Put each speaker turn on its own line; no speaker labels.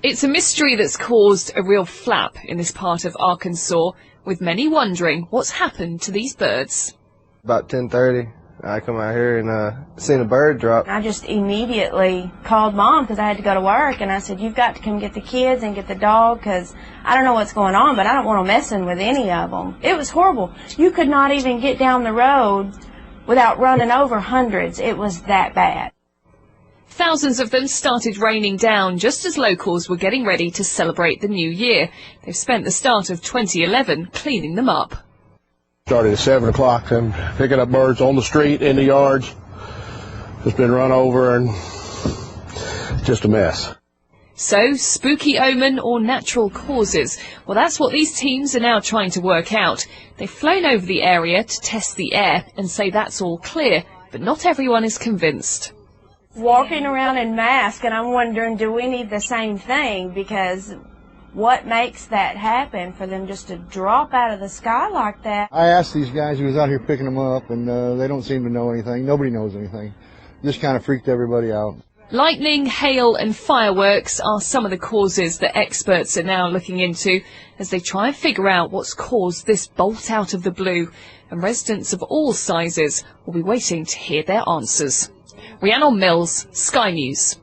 It's a mystery that's caused a real flap in this part of Arkansas, with many wondering what's happened to these birds.
About 10:30, I come out here and seen a bird drop.
I just immediately called Mom because I had to go to work, and I said, "You've got to come get the kids and get the dog because I don't know what's going on, but I don't want them messing with any of them." It was horrible. You could not even get down the road without running over hundreds. It was that bad.
Thousands of them started raining down just as locals were getting ready to celebrate the new year. They've spent the start of 2011 cleaning them up.
Started at 7 o'clock and picking up birds on the street, in the yards. It's been run over and just a mess.
So, spooky omen or natural causes? Well, that's what these teams are now trying to work out. They've flown over the area to test the air and say that's all clear, but not everyone is convinced.
Walking around in masks, and I'm wondering, do we need the same thing? Because what makes that happen for them just to drop out of the sky like that?
I asked these guys who was out here picking them up, and they don't seem to know anything. Nobody knows anything. Just kind of freaked everybody out.
Lightning, hail and fireworks are some of the causes that experts are now looking into as they try and figure out what's caused this bolt out of the blue. And residents of all sizes will be waiting to hear their answers. Rhiannon Mills, Sky News.